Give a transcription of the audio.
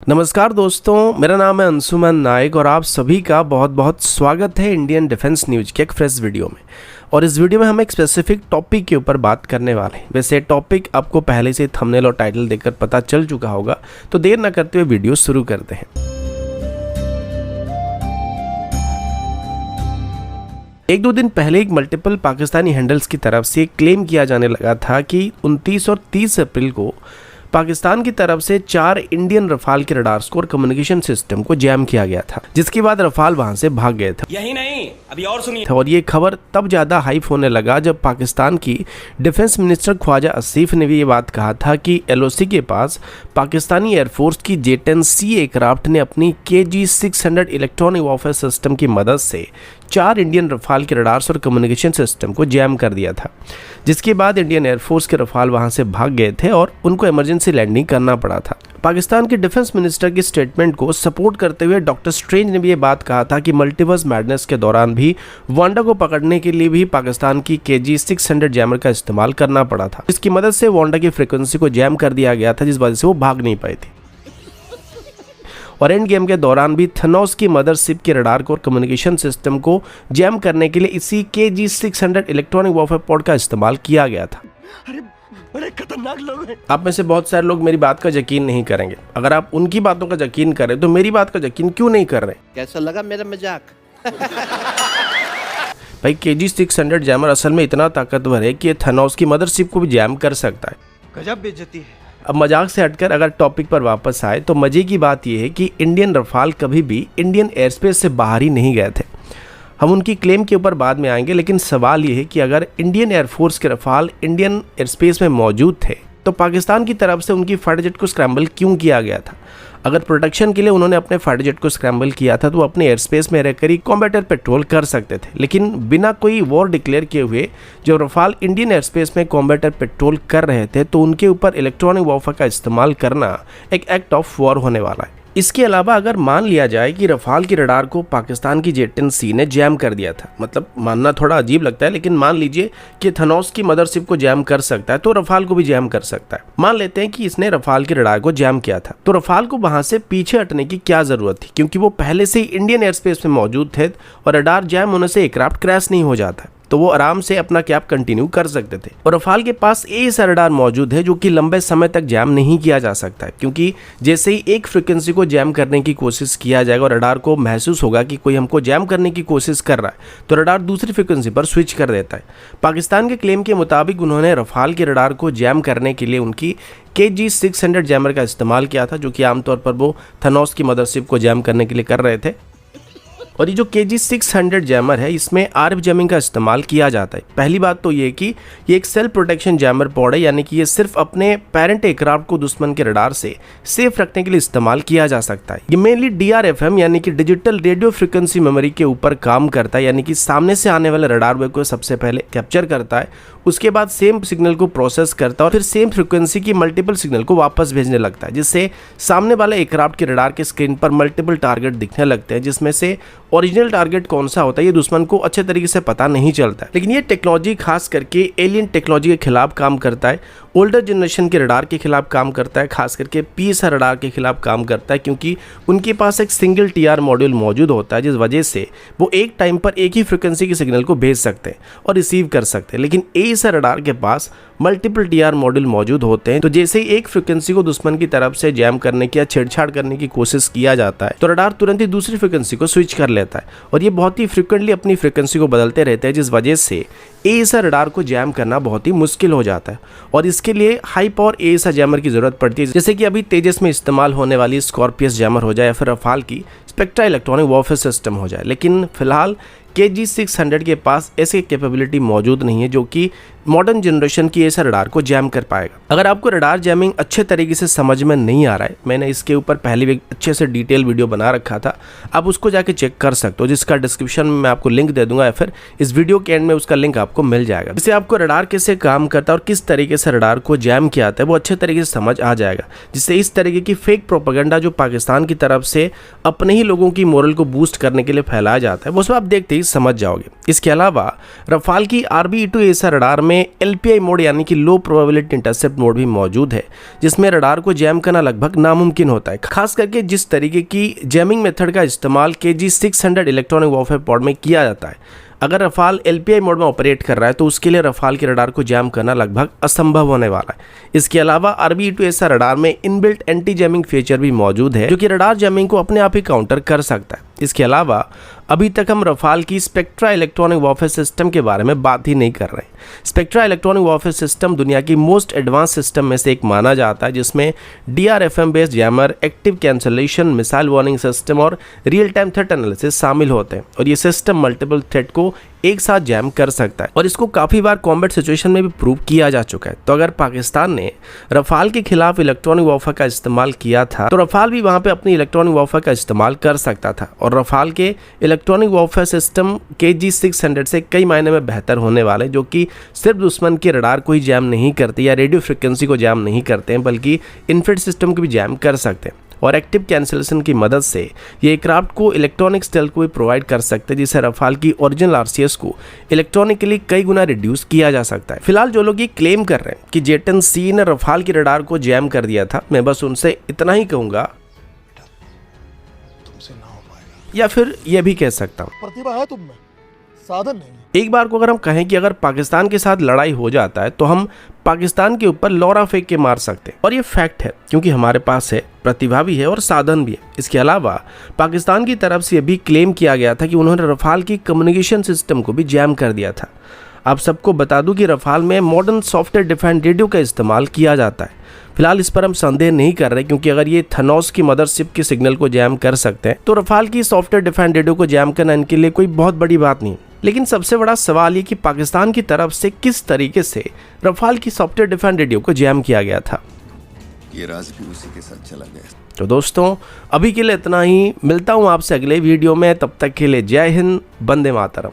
नमस्कार दोस्तों, मेरा नाम है अंशुमन नायक और आप सभी का बहुत बहुत स्वागत है इंडियन डिफेंस न्यूज के एक फ्रेश वीडियो में। और इस वीडियो में हम एक स्पेसिफिक टॉपिक के ऊपर बात करने वाले हैं। वैसे टॉपिक आपको पहले से थंबनेल और टाइटल देखकर पता चल चुका होगा, तो देर न करते हुए वीडियो शुरू करते हैं। एक दो दिन पहले एक मल्टीपल पाकिस्तानी हैंडल्स की तरफ से क्लेम किया जाने लगा था कि 29 और 30 अप्रैल को पाकिस्तान की तरफ से 4 इंडियन रफाल के रडार स्कोर कम्युनिकेशन सिस्टम को जैम किया गया था, जिसके बाद रफाल वहां से भाग गए थे। यही नहीं, अभी और सुनिए। और ये खबर तब ज्यादा हाइप होने लगा जब पाकिस्तान की डिफेंस मिनिस्टर ख्वाजा आसिफ ने भी ये बात कहा था कि एलओसी के पास पाकिस्तानी एयरफोर्स की J-10C एयरक्राफ्ट ने अपनी KG-600 इलेक्ट्रॉनिक वॉरफेयर सिस्टम की मदद से 4 इंडियन रफाल के रडार्स और कम्युनिकेशन सिस्टम को जैम कर दिया था, जिसके बाद इंडियन एयरफोर्स के रफाल वहां से भाग गए थे और उनको इमरजेंसी लैंडिंग करना पड़ा था। पाकिस्तान के डिफेंस मिनिस्टर की स्टेटमेंट को सपोर्ट करते हुए डॉक्टर स्ट्रेंज ने भी ये बात कहा था कि मल्टीवर्स मैडनेस के दौरान भी वांडा को पकड़ने के लिए भी पाकिस्तान की KG-600 जैमर का इस्तेमाल करना पड़ा था, जिसकी मदद से वांडा की फ्रीक्वेंसी को जैम कर दिया गया था, जिस वजह से वो भाग नहीं पाई थी। और एंड गेम के दौरान भी थनोस की मदरशिप के रडार को और कम्युनिकेशन सिस्टम को जैम करने के लिए इसी KG-600 इलेक्ट्रॉनिक वॉरफेयर पॉड का इस्तेमाल किया गया था। अरे बड़े खतरनाक लोग हैं। आप में से बहुत सारे लोग मेरी बात का यकीन नहीं करेंगे। अगर आप उनकी बातों का यकीन करें तो मेरी बात का यकीन क्यों नहीं कर रहे? कैसा लगा मेरा मजाक? भाई KG-600 जैमर असल में इतना ताकतवर है कि ये थनोस की मदरशिप को भी जैम कर सकता है। गजब बेइज्जती है। अब मजाक से हटकर अगर टॉपिक पर वापस आए तो मजे की बात यह है कि इंडियन रफाल कभी भी इंडियन एयरस्पेस से बाहर ही नहीं गए थे। हम उनकी क्लेम के ऊपर बाद में आएंगे, लेकिन सवाल ये है कि अगर इंडियन एयरफोर्स के रफाल इंडियन एयरस्पेस में मौजूद थे तो पाकिस्तान की तरफ से उनकी फाइटर जेट को स्क्रैम्बल क्यों किया गया था? अगर प्रोटेक्शन के लिए उन्होंने अपने फाइटर जेट को स्क्रैम्बल किया था तो अपने एयरस्पेस में रहकर ही कॉम्बैटर पेट्रोल कर सकते थे, लेकिन बिना कोई वॉर डिक्लेयर किए हुए जो रफाल इंडियन एयरस्पेस में कॉम्बैटर पेट्रोल कर रहे थे तो उनके ऊपर इलेक्ट्रॉनिक वॉरफेयर का इस्तेमाल करना एक एक्ट ऑफ वॉर होने वाला है। इसके अलावा अगर मान लिया जाए कि रफाल की रडार को पाकिस्तान की J-10C ने जैम कर दिया था, मतलब मानना थोड़ा अजीब लगता है, लेकिन मान लीजिए कि थनोस की मदरशिप को जैम कर सकता है तो रफाल को भी जैम कर सकता है। मान लेते हैं कि इसने रफाल की रडार को जैम किया था, तो रफाल को वहां से पीछे हटने की क्या जरूरत थी, क्योंकि वो पहले से ही इंडियन एयरस्पेस में मौजूद थे और रडार जैम होने से एयरक्राफ्ट क्रैश नहीं हो जाता, तो वो आराम से अपना कैप कंटिन्यू कर सकते थे। और रफाल के पास ऐसा रडार मौजूद है जो कि लंबे समय तक जैम नहीं किया जा सकता है, क्योंकि जैसे ही एक फ्रीक्वेंसी को जैम करने की कोशिश किया जाएगा और रडार को महसूस होगा कि कोई हमको जैम करने की कोशिश कर रहा है तो रडार दूसरी फ्रीक्वेंसी पर स्विच कर देता है। पाकिस्तान के क्लेम के मुताबिक उन्होंने रफाल के रडार को जैम करने के लिए उनकी KG-600 जैमर का इस्तेमाल किया था, जो कि आमतौर पर वो थनोस की मदरशिप को जैम करने के लिए कर रहे थे। और ये जो KG-600 जैमर है इसमें RF जैमिंग का इस्तेमाल किया जाता है। पहली बात तो ये कि ये एक सेल्फ प्रोटेक्शन जैमर पॉड है, यानी कि ये सिर्फ अपने पेरेंट एयरक्राफ्ट को दुश्मन के रडार से सेफ रखने के लिए इस्तेमाल किया जा सकता है। ये मेनली DRFM यानी कि डिजिटल रेडियो फ्रिक्वेंसी मेमोरी के ऊपर काम करता है, यानी कि सामने से आने वाले रडार वेव को सबसे पहले कैप्चर करता है, उसके बाद सेम सिग्नल को प्रोसेस करता है और फिर सेम फ्रिक्वेंसी की मल्टीपल सिग्नल को वापस भेजने लगता है, जिससे सामने वाले एयरक्राफ्ट के रडार के स्क्रीन पर मल्टीपल टारगेट दिखने लगते हैं, जिसमें से ओरिजिनल टारगेट कौन सा होता है ये दुश्मन को अच्छे तरीके से पता नहीं चलता है। लेकिन ये टेक्नोलॉजी खास करके एलियन टेक्नोलॉजी के खिलाफ काम करता है, ओल्डर जनरेशन के रडार के खिलाफ काम करता है, खास करके PSR रडार के खिलाफ काम करता है, क्योंकि उनके पास एक सिंगल TR मॉड्यूल मौजूद होता है, जिस वजह से वो एक टाइम पर एक ही फ्रिक्वेंसी के सिग्नल को भेज सकते हैं और रिसीव कर सकते हैं। लेकिन AESA रडार के पास मल्टीपल TR मॉड्यूल मौजूद होते हैं, तो जैसे ही एक फ्रिक्वेंसी को दुश्मन की तरफ से जैम करने की या छेड़छाड़ करने की कोशिश किया जाता है तो रडार तुरंत ही दूसरी फ्रिक्वेंसी को स्विच कर लेता है और ये बहुत ही फ्रिक्वेंटली अपनी फ्रिक्वेंसी को बदलते रहते हैं, जिस वजह से AESA रडार को जैम करना बहुत ही मुश्किल हो जाता है। और इसके लिए हाई पावर AESA जैमर की जरूरत पड़ती है, जैसे कि अभी तेजस में इस्तेमाल होने वाली स्कॉर्पियस जैमर हो जाए या फिर रफाल की स्पेक्ट्रा इलेक्ट्रॉनिक वॉरफेयर सिस्टम हो जाए। लेकिन फिलहाल KG-600 के पास ऐसी कैपेबिलिटी मौजूद नहीं है जो कि मॉडर्न जनरेशन की ऐसा रडार को जैम कर पाएगा। अगर आपको रडार जैमिंग अच्छे तरीके से समझ में नहीं आ रहा है, मैंने इसके ऊपर पहले भी अच्छे से डिटेल वीडियो बना रखा था, आप उसको जाके चेक कर सकते हो, जिसका डिस्क्रिप्शन में मैं आपको लिंक दे दूंगा या फिर इस वीडियो के एंड में उसका लिंक आपको मिल जाएगा। इससे आपको रडार कैसे काम करता है और किस तरीके से रडार को जैम किया जाता है वो अच्छे तरीके से समझ आ जाएगा, जिससे इस तरीके की फेक प्रोपेगेंडा जो पाकिस्तान की तरफ से अपने ही लोगों की मोरल को बूस्ट करने के लिए फैलाया जाता है वो सब आप देखते टेक्नोलॉजी समझ जाओगे। इसके अलावा रफाल की RBE-2 ऐसा रडार में LPI मोड यानी कि लो प्रोबेबिलिटी इंटरसेप्ट मोड भी मौजूद है, जिसमें रडार को जैम करना लगभग नामुमकिन होता है। खास करके जिस तरीके की जैमिंग मेथड का इस्तेमाल KG-600 इलेक्ट्रॉनिक वॉरफेयर पॉड में किया जाता है, अगर रफाल LPI मोड में ऑपरेट कर रहा है तो उसके लिए रफाल के रडार को जैम करना लगभग असंभव होने वाला है। इसके अलावा RBE-2 ऐसा रडार में इनबिल्ट एंटी जैमिंग फीचर भी मौजूद है, जो कि रडार जैमिंग को अपने आप ही काउंटर कर सकता है। इसके अलावा अभी तक हम रफाल की स्पेक्ट्रा इलेक्ट्रॉनिक वॉरफेयर सिस्टम के बारे में बात ही नहीं कर रहे हैं। स्पेक्ट्रा इलेक्ट्रॉनिक वॉरफेयर सिस्टम दुनिया की मोस्ट एडवांस सिस्टम में से एक माना जाता है, जिसमें DRFM based jammer, active cancellation, missile warning system और रियल टाइम थ्रेट एनालिसिस शामिल होते हैं। और ये सिस्टम मल्टीपल थ्रेट को एक साथ जैम कर सकता है और इसको काफ़ी बार कॉम्बैट सिचुएशन में भी प्रूव किया जा चुका है। तो अगर पाकिस्तान ने रफाल के खिलाफ इलेक्ट्रॉनिक वॉरफेयर का इस्तेमाल किया था तो रफाल भी वहाँ पे अपनी इलेक्ट्रॉनिक वॉरफेयर का इस्तेमाल कर सकता था। और रफाल के इलेक्ट्रॉनिक वॉरफेयर सिस्टम KG-600 से कई मायने में बेहतर होने वाले, जो कि सिर्फ दुश्मन के रडार को ही जैम नहीं करते या रेडियो फ्रिक्वेंसी को जैम नहीं करते हैं, बल्कि इन्फ्रारेड सिस्टम को भी जैम कर सकते हैं। और एक्टिव कैंसलेशन की मदद से ये एयरक्राफ्ट को इलेक्ट्रॉनिक स्टेल्थ को भी प्रोवाइड कर सकते हैं, जिससे रफाल की ओरिजिनल RCS को इलेक्ट्रॉनिकली कई गुना रिड्यूस किया जा सकता है। फिलहाल जो लोग ये क्लेम कर रहे हैं कि J-10C ने रफाल की रडार को जैम कर दिया था, मैं बस उनसे इतना ही कहूँगा, तुमसे ना हो पाएगा। या फिर ये भी कह सकता हूँ, प्रतिभा है तुम में, साधन नहीं। एक बार को अगर हम कहें कि अगर पाकिस्तान के साथ लड़ाई हो जाता है तो हम पाकिस्तान के ऊपर लौरा फेंक के मार सकते हैं, और ये फैक्ट है क्योंकि हमारे पास है, प्रतिभा भी है और साधन भी है। इसके अलावा पाकिस्तान की तरफ से भी क्लेम किया गया था कि उन्होंने रफाल की कम्युनिकेशन सिस्टम को भी जैम कर दिया था। आप सबको बता दूं कि रफाल में मॉडर्न सॉफ्टवेयर डिफाइंड रेडियो का इस्तेमाल किया जाता है। फिलहाल इस पर हम संदेह नहीं कर रहे, क्योंकि अगर ये थनोस की मदरशिप के सिग्नल को जैम कर सकते हैं तो रफाल की सॉफ्टवेयर डिफाइंड रेडियो को जैम करना इनके लिए कोई बहुत बड़ी बात नहीं। लेकिन सबसे बड़ा सवाल ये कि पाकिस्तान की तरफ से किस तरीके से रफाल की सॉफ्टवेयर डिफाइंड रेडियो को जैम किया गया था। ये राज भी उसी के साथ चला गया। तो दोस्तों अभी के लिए इतना ही, मिलता हूँ आपसे अगले वीडियो में, तब तक के लिए जय हिंद, वंदे मातरम।